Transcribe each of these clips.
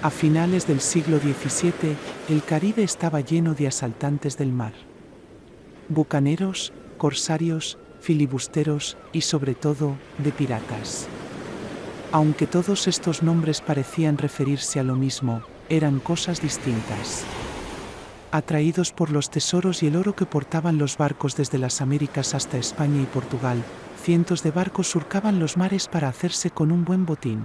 A finales del siglo XVII, el Caribe estaba lleno de asaltantes del mar. Bucaneros, corsarios, filibusteros y sobre todo, de piratas. Aunque todos estos nombres parecían referirse a lo mismo, eran cosas distintas. Atraídos por los tesoros y el oro que portaban los barcos desde las Américas hasta España y Portugal, cientos de barcos surcaban los mares para hacerse con un buen botín.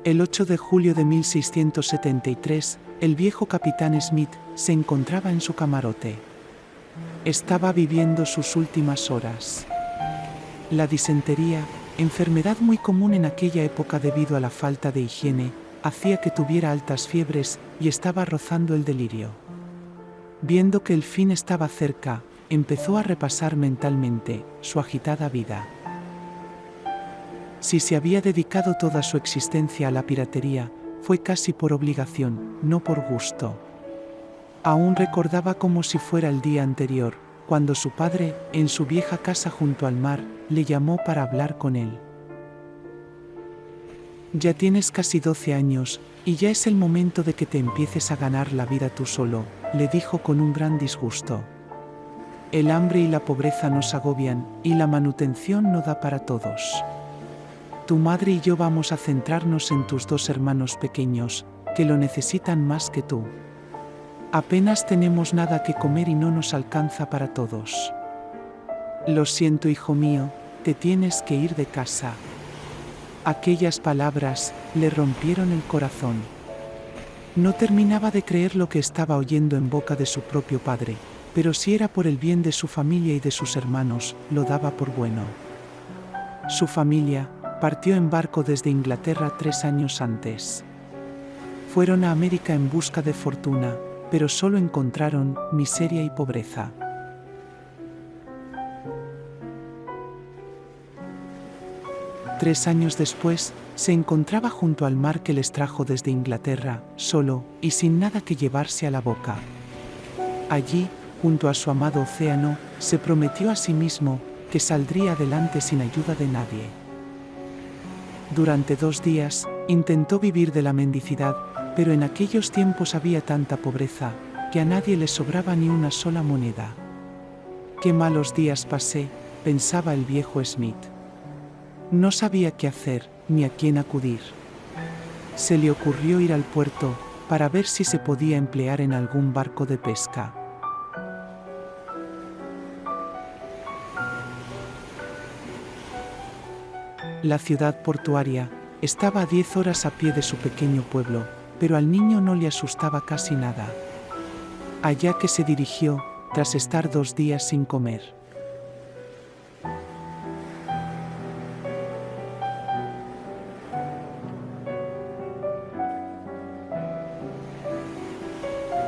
El 8 de julio de 1673, el viejo capitán Smith se encontraba en su camarote. Estaba viviendo sus últimas horas. La disentería, enfermedad muy común en aquella época debido a la falta de higiene, hacía que tuviera altas fiebres y estaba rozando el delirio. Viendo que el fin estaba cerca, empezó a repasar mentalmente su agitada vida. Si se había dedicado toda su existencia a la piratería, fue casi por obligación, no por gusto. Aún recordaba como si fuera el día anterior, cuando su padre, en su vieja casa junto al mar, le llamó para hablar con él. Ya tienes casi 12 años, y ya es el momento de que te empieces a ganar la vida tú solo, le dijo con un gran disgusto. El hambre y la pobreza nos agobian, y la manutención no da para todos. Tu madre y yo vamos a centrarnos en tus 2 hermanos pequeños, que lo necesitan más que tú. Apenas tenemos nada que comer y no nos alcanza para todos. Lo siento, hijo mío, te tienes que ir de casa. Aquellas palabras le rompieron el corazón. No terminaba de creer lo que estaba oyendo en boca de su propio padre, pero si era por el bien de su familia y de sus hermanos, lo daba por bueno. Su familia partió en barco desde Inglaterra 3 años antes. Fueron a América en busca de fortuna, pero solo encontraron miseria y pobreza. Tres años después, se encontraba junto al mar que les trajo desde Inglaterra, solo y sin nada que llevarse a la boca. Allí, junto a su amado océano, se prometió a sí mismo que saldría adelante sin ayuda de nadie. Durante 2 días, intentó vivir de la mendicidad, pero en aquellos tiempos había tanta pobreza, que a nadie le sobraba ni una sola moneda. Qué malos días pasé, pensaba el viejo Smith. No sabía qué hacer, ni a quién acudir. Se le ocurrió ir al puerto, para ver si se podía emplear en algún barco de pesca. La ciudad portuaria estaba a 10 horas a pie de su pequeño pueblo, pero al niño no le asustaba casi nada. Allá que se dirigió, tras estar 2 días sin comer.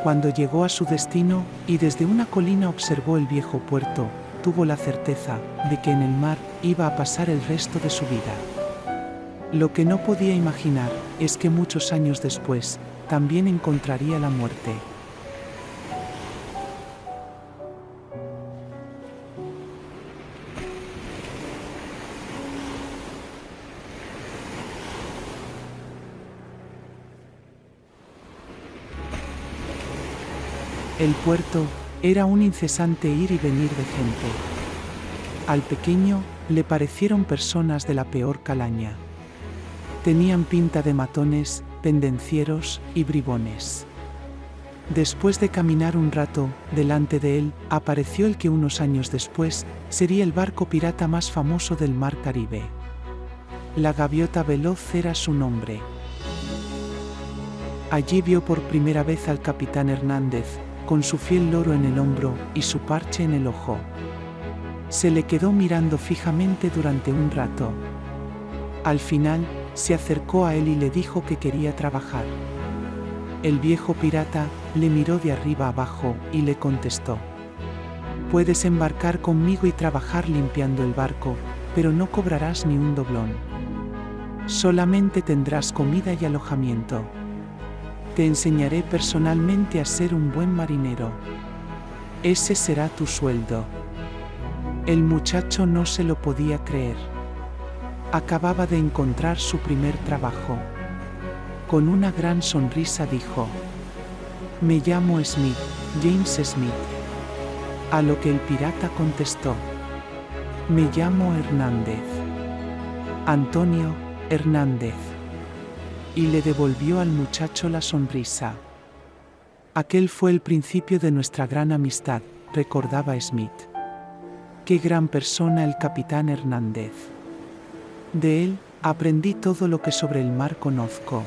Cuando llegó a su destino, y desde una colina observó el viejo puerto, tuvo la certeza de que en el mar iba a pasar el resto de su vida. Lo que no podía imaginar es que muchos años después, también encontraría la muerte. El puerto era un incesante ir y venir de gente. Al pequeño le parecieron personas de la peor calaña. Tenían pinta de matones, pendencieros y bribones. Después de caminar un rato, delante de él, apareció el que unos años después sería el barco pirata más famoso del mar Caribe. La Gaviota Veloz era su nombre. Allí vio por primera vez al capitán Hernández, con su fiel loro en el hombro y su parche en el ojo. Se le quedó mirando fijamente durante un rato. Al final, se acercó a él y le dijo que quería trabajar. El viejo pirata le miró de arriba abajo y le contestó: «Puedes embarcar conmigo y trabajar limpiando el barco, pero no cobrarás ni un doblón. Solamente tendrás comida y alojamiento. Te enseñaré personalmente a ser un buen marinero. Ese será tu sueldo». El muchacho no se lo podía creer. Acababa de encontrar su primer trabajo. Con una gran sonrisa dijo: «Me llamo Smith, James Smith». A lo que el pirata contestó: «Me llamo Hernández, Antonio Hernández». Y le devolvió al muchacho la sonrisa. «Aquel fue el principio de nuestra gran amistad», recordaba Smith. «Qué gran persona el capitán Hernández. De él aprendí todo lo que sobre el mar conozco.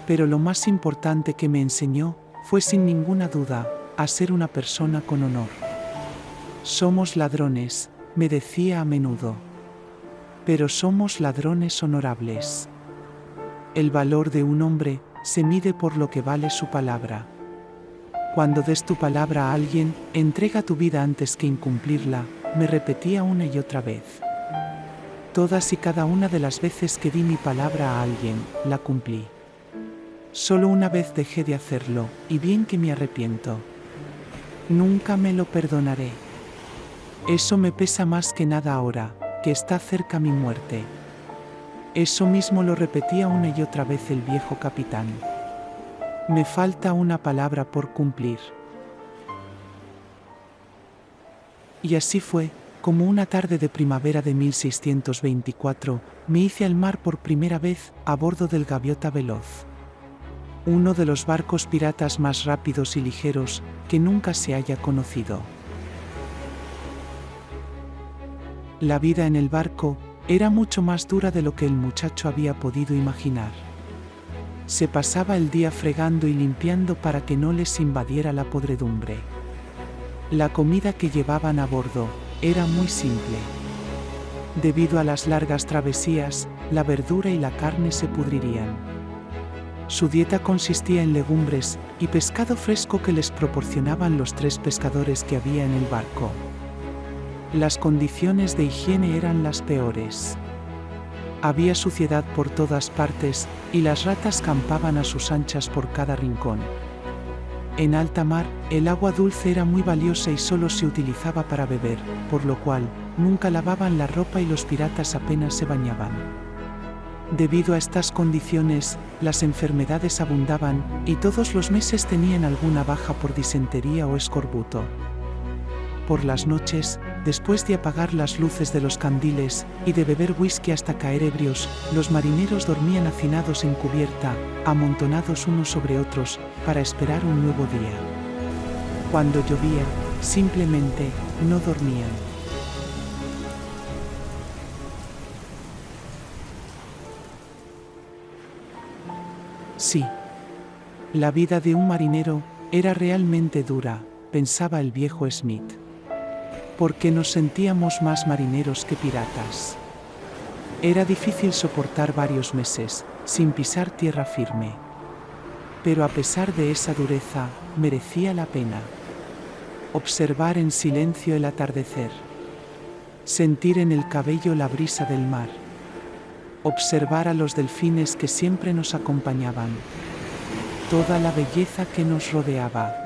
Pero lo más importante que me enseñó fue sin ninguna duda a ser una persona con honor. Somos ladrones», me decía a menudo, «pero somos ladrones honorables. El valor de un hombre se mide por lo que vale su palabra. Cuando des tu palabra a alguien, entrega tu vida antes que incumplirla», me repetía una y otra vez. Todas y cada una de las veces que di mi palabra a alguien, la cumplí. Solo una vez dejé de hacerlo, y bien que me arrepiento. Nunca me lo perdonaré. Eso me pesa más que nada ahora, que está cerca mi muerte. Eso mismo lo repetía una y otra vez el viejo capitán. Me falta una palabra por cumplir. Y así fue, como una tarde de primavera de 1624, me hice al mar por primera vez a bordo del Gaviota Veloz. Uno de los barcos piratas más rápidos y ligeros que nunca se haya conocido. La vida en el barco era mucho más dura de lo que el muchacho había podido imaginar. Se pasaba el día fregando y limpiando para que no les invadiera la podredumbre. La comida que llevaban a bordo era muy simple. Debido a las largas travesías, la verdura y la carne se pudrirían. Su dieta consistía en legumbres y pescado fresco que les proporcionaban los 3 pescadores que había en el barco. Las condiciones de higiene eran las peores. Había suciedad por todas partes y las ratas campaban a sus anchas por cada rincón. En alta mar, el agua dulce era muy valiosa y solo se utilizaba para beber, por lo cual, nunca lavaban la ropa y los piratas apenas se bañaban. Debido a estas condiciones, las enfermedades abundaban y todos los meses tenían alguna baja por disentería o escorbuto. Por las noches, después de apagar las luces de los candiles y de beber whisky hasta caer ebrios, los marineros dormían hacinados en cubierta, amontonados unos sobre otros, para esperar un nuevo día. Cuando llovía, simplemente no dormían. Sí. La vida de un marinero era realmente dura, pensaba el viejo Smith. Porque nos sentíamos más marineros que piratas. Era difícil soportar varios meses, sin pisar tierra firme. Pero a pesar de esa dureza, merecía la pena. Observar en silencio el atardecer. Sentir en el cabello la brisa del mar. Observar a los delfines que siempre nos acompañaban. Toda la belleza que nos rodeaba.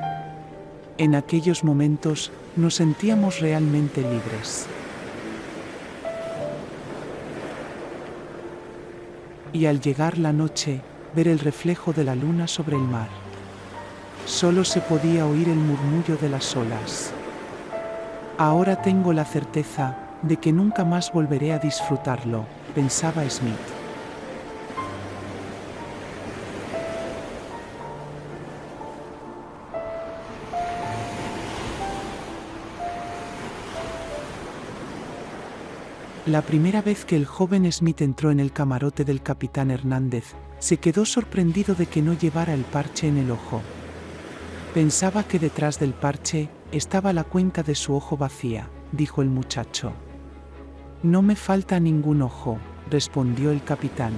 En aquellos momentos, nos sentíamos realmente libres. Y al llegar la noche, ver el reflejo de la luna sobre el mar. Solo se podía oír el murmullo de las olas. Ahora tengo la certeza de que nunca más volveré a disfrutarlo, pensaba Smith. La primera vez que el joven Smith entró en el camarote del capitán Hernández, se quedó sorprendido de que no llevara el parche en el ojo. Pensaba que detrás del parche estaba la cuenca de su ojo vacía, dijo el muchacho. No me falta ningún ojo, respondió el capitán.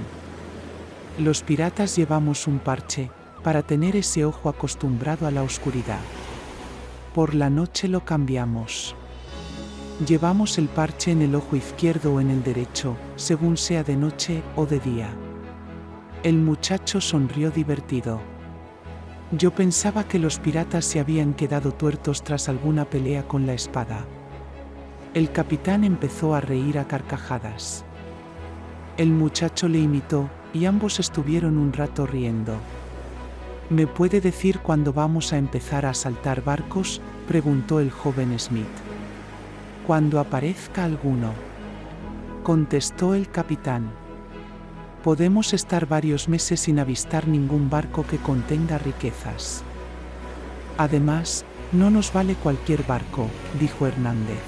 Los piratas llevamos un parche para tener ese ojo acostumbrado a la oscuridad. Por la noche lo cambiamos. Llevamos el parche en el ojo izquierdo o en el derecho, según sea de noche o de día. El muchacho sonrió divertido. Yo pensaba que los piratas se habían quedado tuertos tras alguna pelea con la espada. El capitán empezó a reír a carcajadas. El muchacho le imitó, y ambos estuvieron un rato riendo. ¿Me puede decir cuándo vamos a empezar a asaltar barcos?, preguntó el joven Smith. Cuando aparezca alguno, contestó el capitán. Podemos estar varios meses sin avistar ningún barco que contenga riquezas. Además, no nos vale cualquier barco, dijo Hernández.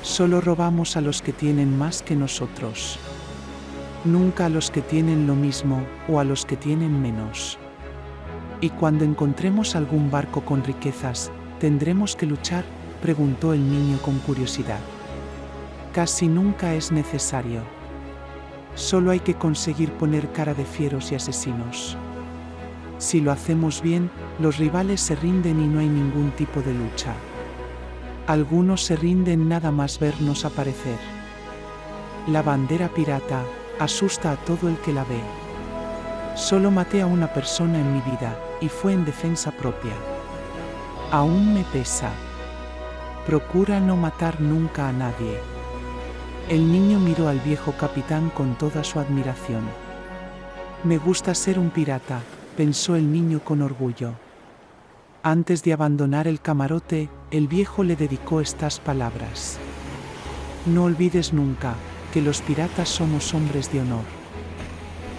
Solo robamos a los que tienen más que nosotros. Nunca a los que tienen lo mismo o a los que tienen menos. ¿Y cuando encontremos algún barco con riquezas, tendremos que luchar?, preguntó el niño con curiosidad. Casi nunca es necesario. Solo hay que conseguir poner cara de fieros y asesinos. Si lo hacemos bien, los rivales se rinden y no hay ningún tipo de lucha. Algunos se rinden nada más vernos aparecer. La bandera pirata asusta a todo el que la ve. Solo maté a una persona en mi vida, y fue en defensa propia. Aún me pesa. Procura no matar nunca a nadie. El niño miró al viejo capitán con toda su admiración. Me gusta ser un pirata, pensó el niño con orgullo. Antes de abandonar el camarote, el viejo le dedicó estas palabras. No olvides nunca que los piratas somos hombres de honor.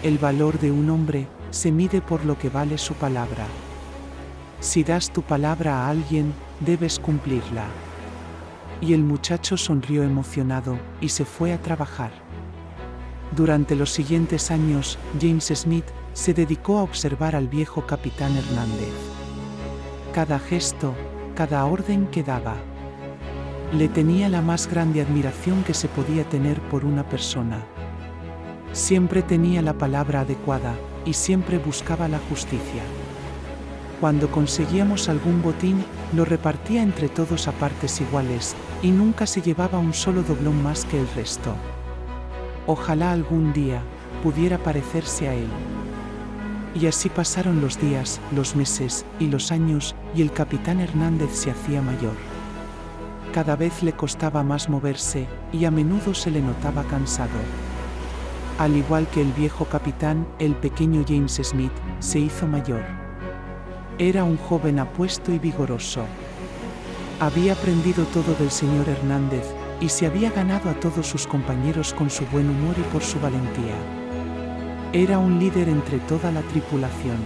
El valor de un hombre se mide por lo que vale su palabra. Si das tu palabra a alguien, debes cumplirla. Y el muchacho sonrió emocionado y se fue a trabajar. Durante los siguientes años, James Smith se dedicó a observar al viejo capitán Hernández. Cada gesto, cada orden que daba. Le tenía la más grande admiración que se podía tener por una persona. Siempre tenía la palabra adecuada y siempre buscaba la justicia. Cuando conseguíamos algún botín, lo repartía entre todos a partes iguales, y nunca se llevaba un solo doblón más que el resto. Ojalá algún día pudiera parecerse a él. Y así pasaron los días, los meses y los años, y el capitán Hernández se hacía mayor. Cada vez le costaba más moverse, y a menudo se le notaba cansado. Al igual que el viejo capitán, el pequeño James Smith se hizo mayor. Era un joven apuesto y vigoroso. Había aprendido todo del señor Hernández, y se había ganado a todos sus compañeros con su buen humor y por su valentía. Era un líder entre toda la tripulación.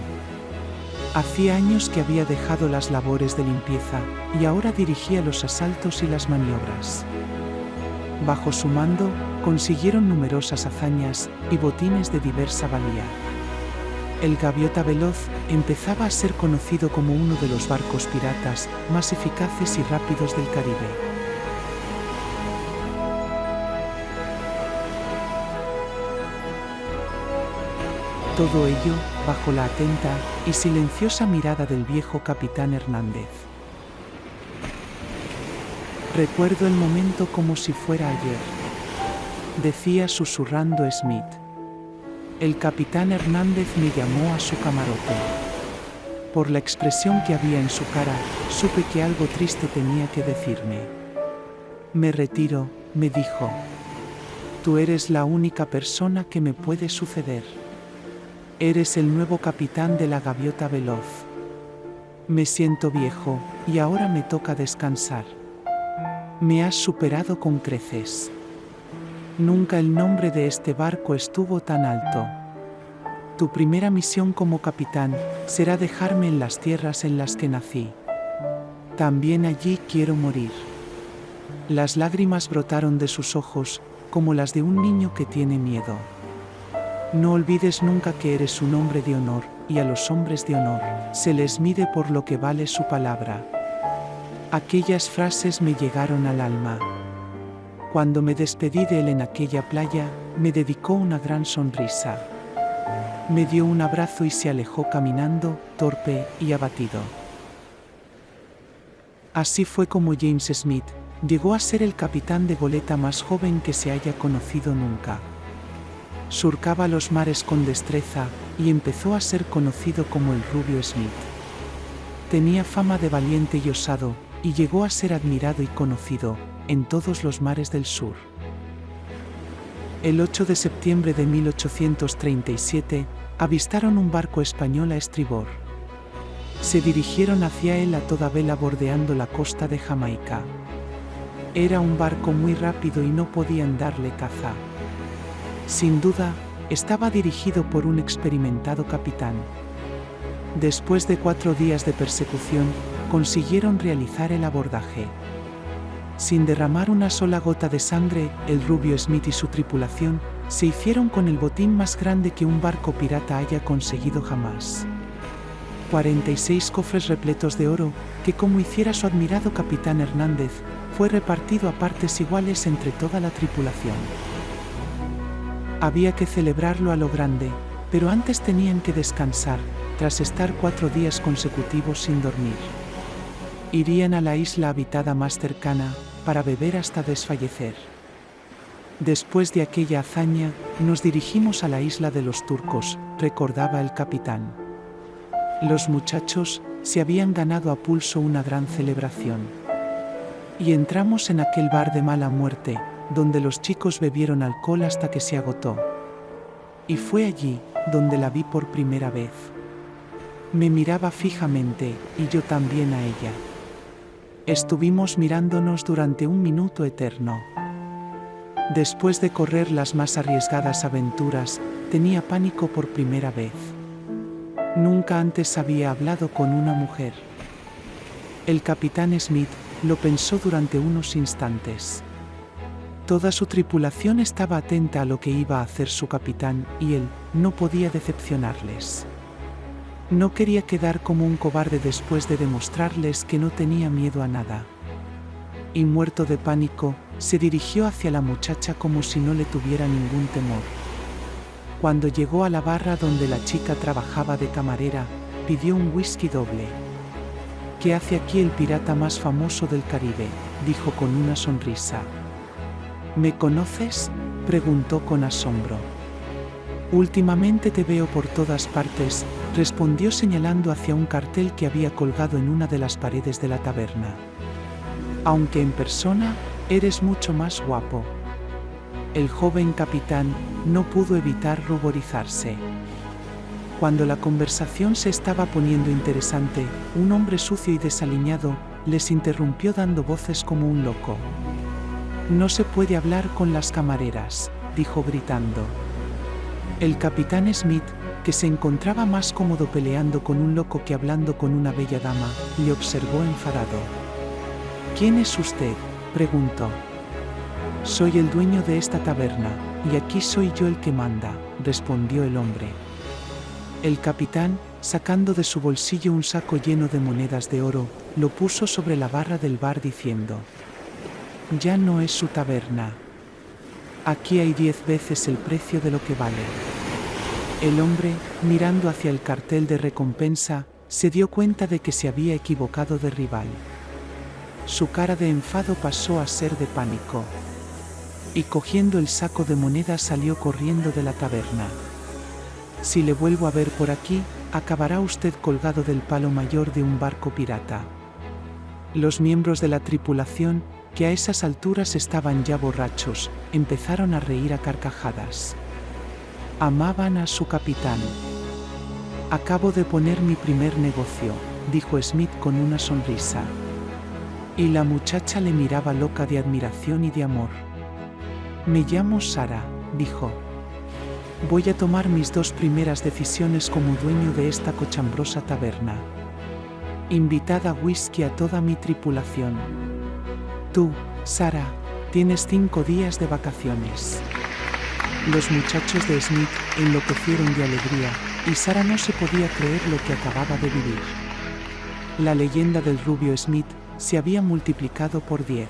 Hacía años que había dejado las labores de limpieza, y ahora dirigía los asaltos y las maniobras. Bajo su mando, consiguieron numerosas hazañas y botines de diversa valía. El Gaviota Veloz empezaba a ser conocido como uno de los barcos piratas más eficaces y rápidos del Caribe. Todo ello bajo la atenta y silenciosa mirada del viejo capitán Hernández. Recuerdo el momento como si fuera ayer, decía susurrando Smith. El capitán Hernández me llamó a su camarote. Por la expresión que había en su cara, supe que algo triste tenía que decirme. Me retiro, me dijo. Tú eres la única persona que me puede suceder. Eres el nuevo capitán de la Gaviota Veloz. Me siento viejo, y ahora me toca descansar. Me has superado con creces. Nunca el nombre de este barco estuvo tan alto. Tu primera misión como capitán será dejarme en las tierras en las que nací. También allí quiero morir. Las lágrimas brotaron de sus ojos, como las de un niño que tiene miedo. No olvides nunca que eres un hombre de honor, y a los hombres de honor se les mide por lo que vale su palabra. Aquellas frases me llegaron al alma. Cuando me despedí de él en aquella playa, me dedicó una gran sonrisa. Me dio un abrazo y se alejó caminando, torpe y abatido. Así fue como James Smith llegó a ser el capitán de goleta más joven que se haya conocido nunca. Surcaba los mares con destreza y empezó a ser conocido como el Rubio Smith. Tenía fama de valiente y osado, y llegó a ser admirado y conocido en todos los mares del sur. El 8 de septiembre de 1837, avistaron un barco español a estribor. Se dirigieron hacia él a toda vela bordeando la costa de Jamaica. Era un barco muy rápido y no podían darle caza. Sin duda, estaba dirigido por un experimentado capitán. Después de 4 días de persecución, consiguieron realizar el abordaje. Sin derramar una sola gota de sangre, el Rubio Smith y su tripulación se hicieron con el botín más grande que un barco pirata haya conseguido jamás. 46 cofres repletos de oro, que como hiciera su admirado capitán Hernández, fue repartido a partes iguales entre toda la tripulación. Había que celebrarlo a lo grande, pero antes tenían que descansar, tras estar 4 días consecutivos sin dormir. Irían a la isla habitada más cercana, para beber hasta desfallecer. Después de aquella hazaña, nos dirigimos a la isla de los turcos, recordaba el capitán. Los muchachos se habían ganado a pulso una gran celebración. Y entramos en aquel bar de mala muerte, donde los chicos bebieron alcohol hasta que se agotó. Y fue allí donde la vi por primera vez. Me miraba fijamente, y yo también a ella. Estuvimos mirándonos durante un minuto eterno. Después de correr las más arriesgadas aventuras, tenía pánico por primera vez. Nunca antes había hablado con una mujer. El capitán Smith lo pensó durante unos instantes. Toda su tripulación estaba atenta a lo que iba a hacer su capitán, y él no podía decepcionarles. No quería quedar como un cobarde después de demostrarles que no tenía miedo a nada. Y muerto de pánico, se dirigió hacia la muchacha como si no le tuviera ningún temor. Cuando llegó a la barra donde la chica trabajaba de camarera, pidió un whisky doble. ¿Qué hace aquí el pirata más famoso del Caribe?, dijo con una sonrisa. ¿Me conoces?, preguntó con asombro. Últimamente te veo por todas partes, respondió señalando hacia un cartel que había colgado en una de las paredes de la taberna. Aunque en persona, eres mucho más guapo. El joven capitán no pudo evitar ruborizarse. Cuando la conversación se estaba poniendo interesante, un hombre sucio y desaliñado les interrumpió dando voces como un loco. No se puede hablar con las camareras, dijo gritando. El capitán Smith, que se encontraba más cómodo peleando con un loco que hablando con una bella dama, le observó enfadado. ¿Quién es usted?, preguntó. Soy el dueño de esta taberna, y aquí soy yo el que manda, respondió el hombre. El capitán, sacando de su bolsillo un saco lleno de monedas de oro, lo puso sobre la barra del bar diciendo: ya no es su taberna. Aquí hay 10 veces el precio de lo que vale. El hombre, mirando hacia el cartel de recompensa, se dio cuenta de que se había equivocado de rival. Su cara de enfado pasó a ser de pánico. Y cogiendo el saco de monedas salió corriendo de la taberna. Si le vuelvo a ver por aquí, acabará usted colgado del palo mayor de un barco pirata. Los miembros de la tripulación, que a esas alturas estaban ya borrachos, empezaron a reír a carcajadas. Amaban a su capitán. Acabo de poner mi primer negocio, dijo Smith con una sonrisa. Y la muchacha le miraba loca de admiración y de amor. Me llamo Sara, dijo. Voy a tomar mis 2 primeras decisiones como dueño de esta cochambrosa taberna. Invitad a whisky a toda mi tripulación. Tú, Sara, tienes 5 días de vacaciones. Los muchachos de Smith enloquecieron de alegría, y Sara no se podía creer lo que acababa de vivir. La leyenda del Rubio Smith se había multiplicado por 10.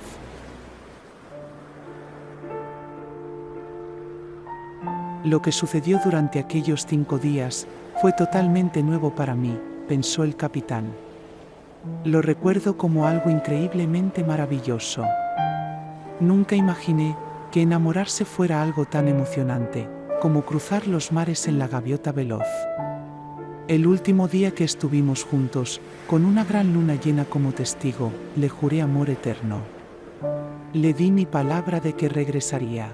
Lo que sucedió durante aquellos 5 días fue totalmente nuevo para mí, pensó el capitán. Lo recuerdo como algo increíblemente maravilloso. Nunca imaginé que enamorarse fuera algo tan emocionante como cruzar los mares en la gaviota veloz. El último día que estuvimos juntos, con una gran luna llena como testigo, le juré amor eterno. Le di mi palabra de que regresaría.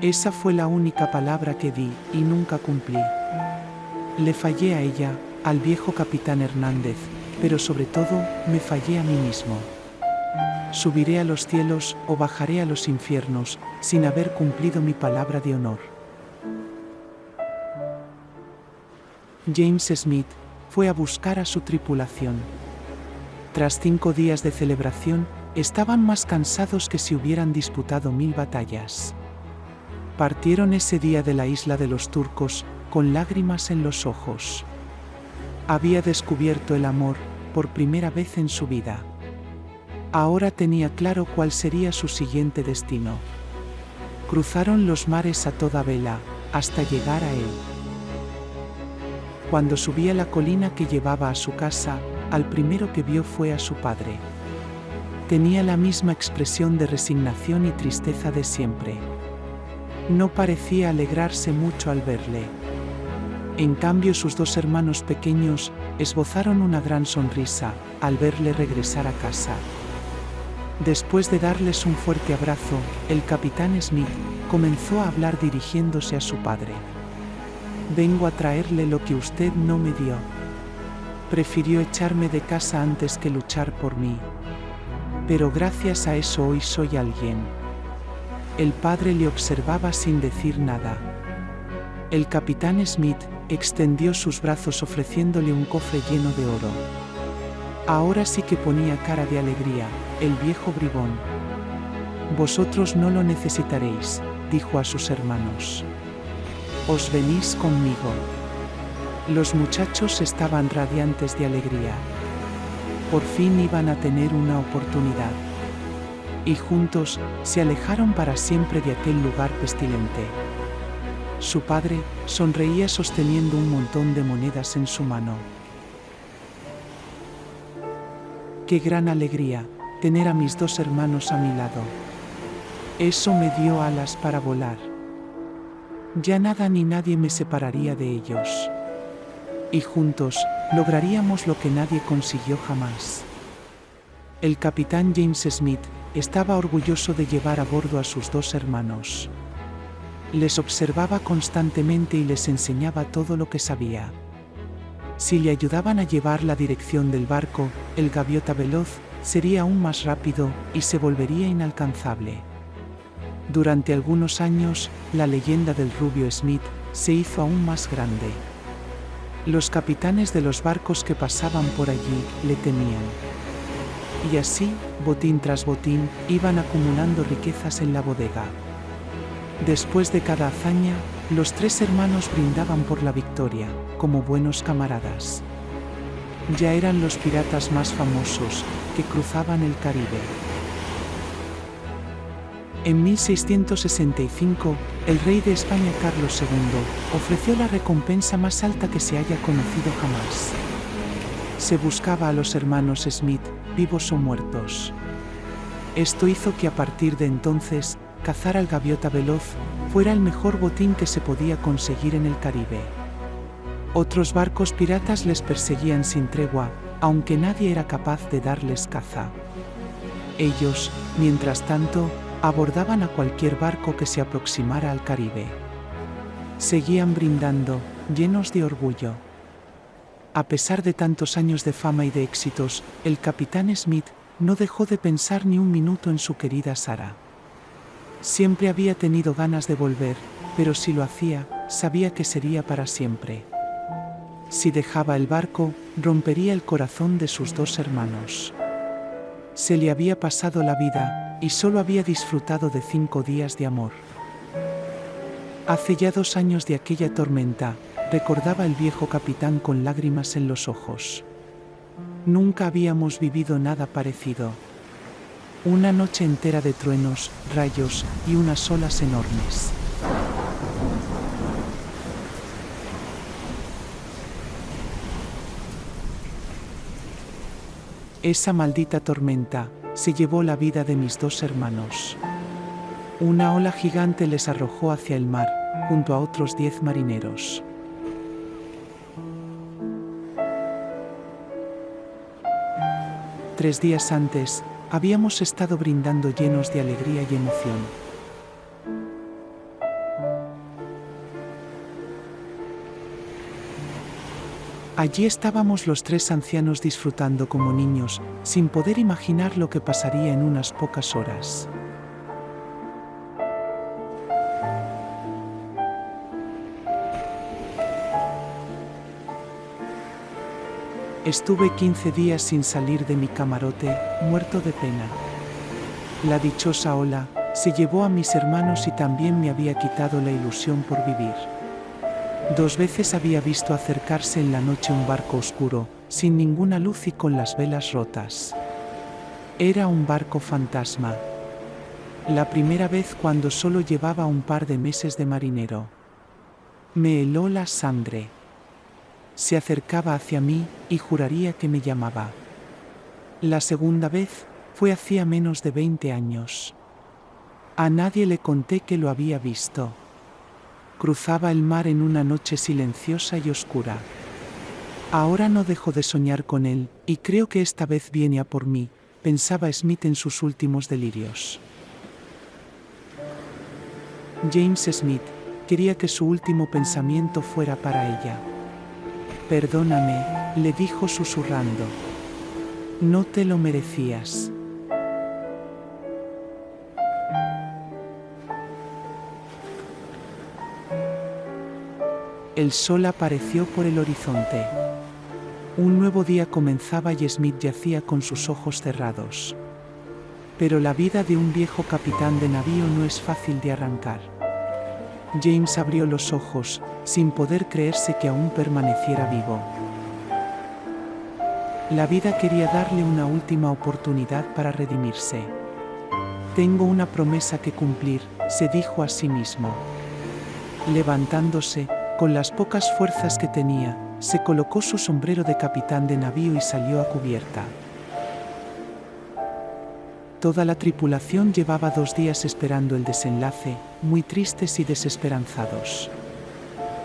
Esa fue la única palabra que di y nunca cumplí. Le fallé a ella, al viejo capitán Hernández, pero sobre todo, me fallé a mí mismo. Subiré a los cielos o bajaré a los infiernos, sin haber cumplido mi palabra de honor. James Smith fue a buscar a su tripulación. Tras 5 días de celebración, estaban más cansados que si hubieran disputado 1000 batallas. Partieron ese día de la isla de los turcos, con lágrimas en los ojos. Había descubierto el amor, por primera vez en su vida. Ahora tenía claro cuál sería su siguiente destino. Cruzaron los mares a toda vela, hasta llegar a él. Cuando subía la colina que llevaba a su casa, al primero que vio fue a su padre. Tenía la misma expresión de resignación y tristeza de siempre. No parecía alegrarse mucho al verle. En cambio, sus 2 hermanos pequeños esbozaron una gran sonrisa al verle regresar a casa. Después de darles un fuerte abrazo, el capitán Smith comenzó a hablar dirigiéndose a su padre. Vengo a traerle lo que usted no me dio. Prefirió echarme de casa antes que luchar por mí. Pero gracias a eso hoy soy alguien. El padre le observaba sin decir nada. El capitán Smith extendió sus brazos ofreciéndole un cofre lleno de oro. Ahora sí que ponía cara de alegría, el viejo bribón. Vosotros no lo necesitaréis, dijo a sus hermanos. Os venís conmigo. Los muchachos estaban radiantes de alegría. Por fin iban a tener una oportunidad. Y juntos se alejaron para siempre de aquel lugar pestilente. Su padre sonreía sosteniendo un montón de monedas en su mano. Qué gran alegría tener a mis 2 hermanos a mi lado. Eso me dio alas para volar. Ya nada ni nadie me separaría de ellos. Y juntos lograríamos lo que nadie consiguió jamás. El capitán James Smith estaba orgulloso de llevar a bordo a sus 2 hermanos. Les observaba constantemente y les enseñaba todo lo que sabía. Si le ayudaban a llevar la dirección del barco, el gaviota veloz sería aún más rápido y se volvería inalcanzable. Durante algunos años, la leyenda del Rubio Smith se hizo aún más grande. Los capitanes de los barcos que pasaban por allí le temían. Y así, botín tras botín, iban acumulando riquezas en la bodega. Después de cada hazaña, los 3 hermanos brindaban por la victoria, como buenos camaradas. Ya eran los piratas más famosos que cruzaban el Caribe. En 1665, el rey de España Carlos II ofreció la recompensa más alta que se haya conocido jamás. Se buscaba a los hermanos Smith, vivos o muertos. Esto hizo que a partir de entonces, cazar al gaviota veloz fuera el mejor botín que se podía conseguir en el Caribe. Otros barcos piratas les perseguían sin tregua, aunque nadie era capaz de darles caza. Ellos, mientras tanto, abordaban a cualquier barco que se aproximara al Caribe. Seguían brindando, llenos de orgullo. A pesar de tantos años de fama y de éxitos, el capitán Smith no dejó de pensar ni un minuto en su querida Sarah. Siempre había tenido ganas de volver, pero si lo hacía, sabía que sería para siempre. Si dejaba el barco, rompería el corazón de sus 2 hermanos. Se le había pasado la vida, y solo había disfrutado de 5 días de amor. Hace ya 2 años de aquella tormenta, recordaba el viejo capitán con lágrimas en los ojos. Nunca habíamos vivido nada parecido. Una noche entera de truenos, rayos y unas olas enormes. Esa maldita tormenta se llevó la vida de mis 2 hermanos. Una ola gigante les arrojó hacia el mar, junto a otros 10 marineros. Tres días antes, habíamos estado brindando llenos de alegría y emoción. Allí estábamos los 3 ancianos disfrutando como niños, sin poder imaginar lo que pasaría en unas pocas horas. Estuve 15 días sin salir de mi camarote, muerto de pena. La dichosa ola se llevó a mis hermanos y también me había quitado la ilusión por vivir. 2 veces había visto acercarse en la noche un barco oscuro, sin ninguna luz y con las velas rotas. Era un barco fantasma. La primera vez cuando solo llevaba un par de meses de marinero. Me heló la sangre. Se acercaba hacia mí y juraría que me llamaba. La segunda vez fue hacía menos de 20 años. A nadie le conté que lo había visto. Cruzaba el mar en una noche silenciosa y oscura. Ahora no dejo de soñar con él, y creo que esta vez viene a por mí, pensaba Smith en sus últimos delirios. James Smith quería que su último pensamiento fuera para ella. Perdóname, le dijo susurrando. No te lo merecías. El sol apareció por el horizonte. Un nuevo día comenzaba y Smith yacía con sus ojos cerrados. Pero la vida de un viejo capitán de navío no es fácil de arrancar. James abrió los ojos, sin poder creerse que aún permaneciera vivo. La vida quería darle una última oportunidad para redimirse. Tengo una promesa que cumplir, se dijo a sí mismo. Levantándose, con las pocas fuerzas que tenía, se colocó su sombrero de capitán de navío y salió a cubierta. Toda la tripulación llevaba 2 días esperando el desenlace, muy tristes y desesperanzados.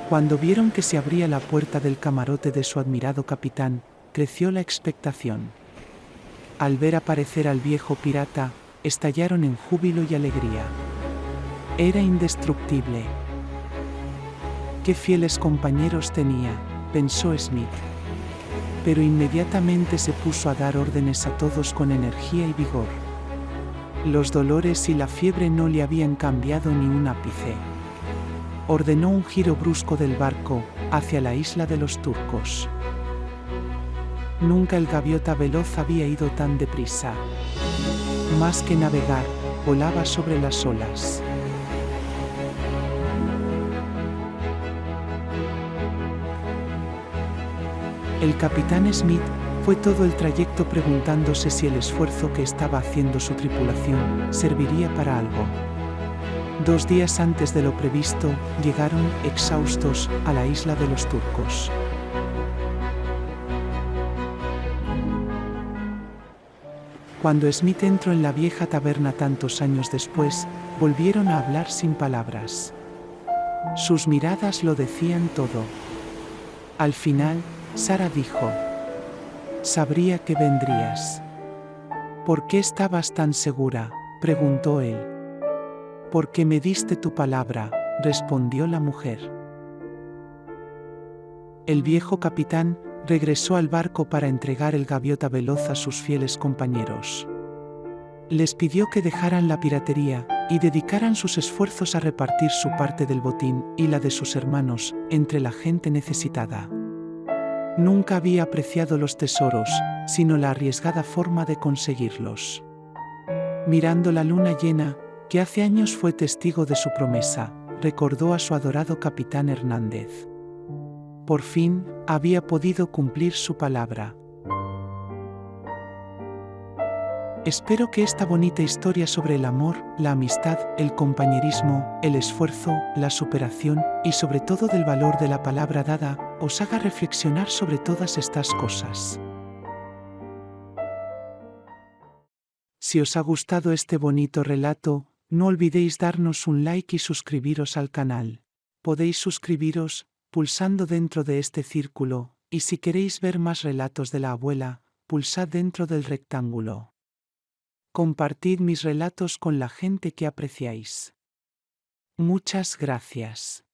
Cuando vieron que se abría la puerta del camarote de su admirado capitán, creció la expectación. Al ver aparecer al viejo pirata, estallaron en júbilo y alegría. Era indestructible. Qué fieles compañeros tenía, pensó Smith. Pero inmediatamente se puso a dar órdenes a todos con energía y vigor. Los dolores y la fiebre no le habían cambiado ni un ápice. Ordenó un giro brusco del barco, hacia la isla de los turcos. Nunca el gaviota veloz había ido tan deprisa. Más que navegar, volaba sobre las olas. El capitán Smith fue todo el trayecto preguntándose si el esfuerzo que estaba haciendo su tripulación serviría para algo. 2 días antes de lo previsto, llegaron, exhaustos, a la isla de los turcos. Cuando Smith entró en la vieja taberna tantos años después, volvieron a hablar sin palabras. Sus miradas lo decían todo. Al final, Sara dijo: «Sabría que vendrías». «¿Por qué estabas tan segura?», preguntó él. «Porque me diste tu palabra», respondió la mujer. El viejo capitán regresó al barco para entregar el gaviota veloz a sus fieles compañeros. Les pidió que dejaran la piratería y dedicaran sus esfuerzos a repartir su parte del botín y la de sus hermanos entre la gente necesitada. Nunca había apreciado los tesoros, sino la arriesgada forma de conseguirlos. Mirando la luna llena, que hace años fue testigo de su promesa, recordó a su adorado capitán Hernández. Por fin, había podido cumplir su palabra. Espero que esta bonita historia sobre el amor, la amistad, el compañerismo, el esfuerzo, la superación y sobre todo del valor de la palabra dada, os haga reflexionar sobre todas estas cosas. Si os ha gustado este bonito relato, no olvidéis darnos un like y suscribiros al canal. Podéis suscribiros, pulsando dentro de este círculo, y si queréis ver más relatos de la abuela, pulsad dentro del rectángulo. Compartid mis relatos con la gente que apreciáis. Muchas gracias.